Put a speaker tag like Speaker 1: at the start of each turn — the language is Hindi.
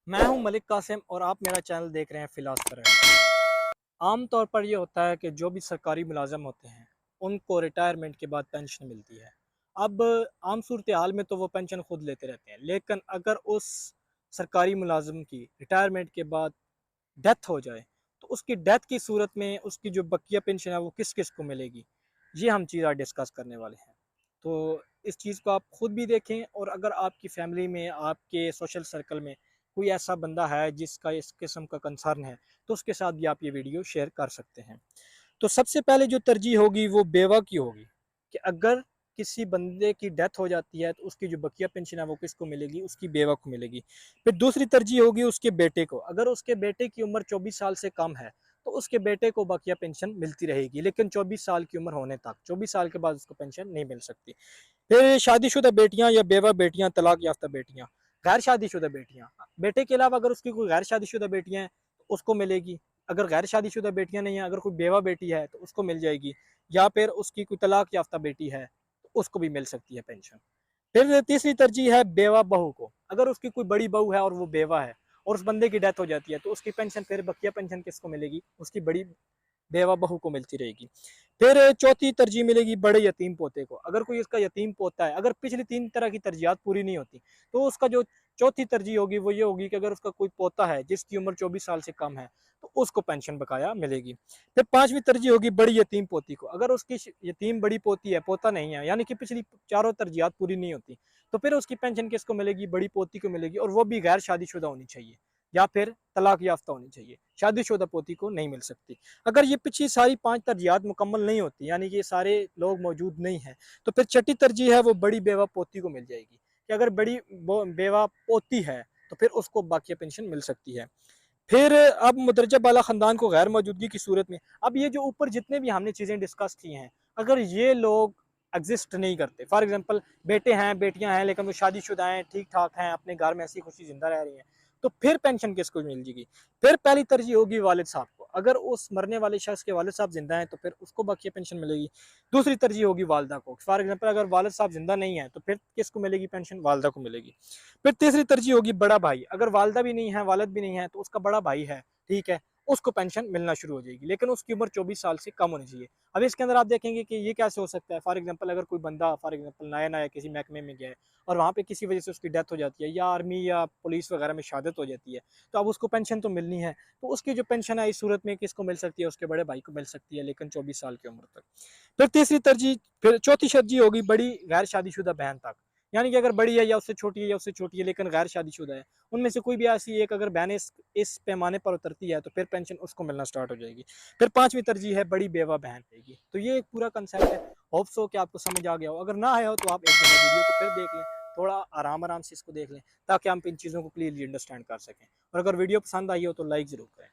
Speaker 1: मैं हूं मलिक कासिम और आप मेरा चैनल देख रहे हैं फिलहाल तरह। आम तौर पर यह होता है कि जो भी सरकारी मुलाजम होते हैं उनको रिटायरमेंट के बाद पेंशन मिलती है। अब आम सूरत हाल में तो वो पेंशन खुद लेते रहते हैं, लेकिन अगर उस सरकारी मुलाजम की रिटायरमेंट के बाद डेथ हो जाए तो उसकी डेथ की सूरत में उसकी जो बकिया पेंशन है वो किस किस को मिलेगी, ये हम चीज़ आज डिस्कस करने वाले हैं। तो इस चीज़ को आप खुद भी देखें, और अगर आपकी फैमिली में, आपके सोशल सर्कल में कोई ऐसा बंदा है जिसका इस किस्म का कंसर्न है, तो उसके साथ भी आप ये वीडियो शेयर कर सकते हैं। तो सबसे पहले जो तरजीह होगी वो बेवा की होगी, कि अगर किसी बंदे की डेथ हो जाती है तो उसकी जो बकिया पेंशन है वो किसको मिलेगी, उसकी बेवा को मिलेगी। फिर दूसरी तरजीह होगी उसके बेटे को, अगर उसके बेटे की उम्र 24 साल से कम है तो उसके बेटे को बकिया पेंशन मिलती रहेगी, लेकिन 24 साल की उम्र होने तक, 24 साल के बाद उसको पेंशन नहीं मिल सकती। फिर शादीशुदा बेटियां या बेवा बेटियां, तलाक याफ्ता बेटियां, गैर शादीशुदा बेटियां, बेटे के अलावा अगर उसकी कोई गैर शादीशुदा बेटियां हैं तो उसको मिलेगी। अगर गैर शादीशुदा बेटियां नहीं है, अगर कोई बेवा बेटी है तो उसको मिल जाएगी, या फिर उसकी कोई तलाक याफ्ता बेटी है तो उसको भी मिल सकती है पेंशन। फिर तीसरी तरजीह है बेवा बहू को, अगर उसकी कोई बड़ी बहू है और वो बेवा है और उस बंदे की डेथ हो जाती है तो उसकी पेंशन, फिर बकिया पेंशन किसको मिलेगी, उसकी बड़ी बेवा बहू को मिलती रहेगी। फिर चौथी तरजीह मिलेगी बड़े यतीम पोते को, अगर कोई इसका यतीम पोता है, अगर पिछली तीन तरह की तरजीहात पूरी नहीं होती तो उसका जो चौथी तरजीह होगी वो ये होगी कि अगर उसका कोई पोता है जिसकी उम्र 24 साल से कम है तो उसको पेंशन बकाया मिलेगी। फिर पांचवी तरजीह होगी बड़ी यतीम पोती को, अगर उसकी यतीम बड़ी पोती है, पोता नहीं है, यानी कि पिछली चारों तरजीहात पूरी नहीं होती, तो फिर उसकी पेंशन किसको मिलेगी, बड़ी पोती को मिलेगी, और वो भी गैर शादीशुदा होनी चाहिए या फिर तलाक याफ्ता होनी चाहिए, शादीशुदा पोती को नहीं मिल सकती। अगर ये पिछली सारी पांच तरजीहात मुकम्मल नहीं होती, यानी कि ये सारे लोग मौजूद नहीं हैं, तो फिर छठी तरजीह है वो बड़ी बेवा पोती को मिल जाएगी, कि अगर बड़ी बेवा पोती है तो फिर उसको बाकी पेंशन मिल सकती है। फिर अब मुदरजा बाला ख़ानदान को गैर मौजूदगी की सूरत में, अब ये जो ऊपर जितने भी हमने चीज़ें डिस्कस की हैं, अगर ये लोग एग्जिस्ट नहीं करते, फॉर एग्जांपल बेटे हैं, बेटियां हैं, लेकिन वो शादीशुदा हैं, ठीक ठाक हैं, अपने घर में ऐसी खुशी जिंदा रह रही हैं, तो फिर पेंशन किसको मिल जाएगी। फिर पहली तरजीह होगी वालिद साहब को, अगर उस मरने वाले शख्स के वालिद साहब जिंदा हैं तो फिर उसको बाकी पेंशन मिलेगी। दूसरी तरजीह होगी वालदा को, फॉर एग्जाम्पल अगर वालिद साहब जिंदा नहीं है तो फिर किसको मिलेगी पेंशन, वालदा को मिलेगी। फिर तीसरी तरजीह होगी बड़ा भाई, अगर वालदा भी नहीं है, वालिद भी नहीं है, तो उसका बड़ा भाई है, ठीक है, उसको पेंशन मिलना शुरू हो जाएगी, लेकिन उसकी उम्र 24 साल से कम होनी चाहिए। अब इसके अंदर आप देखेंगे कि ये कैसे हो सकता है। फॉर एग्जांपल अगर कोई बंदा फॉर एग्जांपल नया नया किसी महकमे में गया है और वहाँ पे किसी वजह से उसकी डेथ हो जाती है, या आर्मी या पुलिस वगैरह में शहादत हो जाती है, तो अब उसको पेंशन तो मिलनी है, तो उसकी जो पेंशन है इस सूरत में किसको मिल सकती है, उसके बड़े भाई को मिल सकती है, लेकिन 24 साल की उम्र तक। फिर तीसरी तरजीह, फिर चौथी तरजीह होगी बड़ी गैर शादीशुदा बहन तक, यानी कि अगर बड़ी है या उससे छोटी है या उससे छोटी है लेकिन गैर शादीशुदा है, उनमें से कोई भी ऐसी एक अगर बहन इस पैमाने पर उतरती है तो फिर पेंशन उसको मिलना स्टार्ट हो जाएगी। फिर पांचवी तरजीह है बड़ी बेवा बहन रहेगी। तो ये एक पूरा कंसेप्ट है, होप सो कि आपको समझ आ गया हो। अगर ना आया हो तो आप एक दफा वीडियो को फिर देख लें, थोड़ा आराम आराम से इसको देख लें, ताकि हम इन चीज़ों को क्लियरली अंडरस्टैंड कर सकें। और अगर वीडियो पसंद आई हो तो लाइक ज़रूर करें।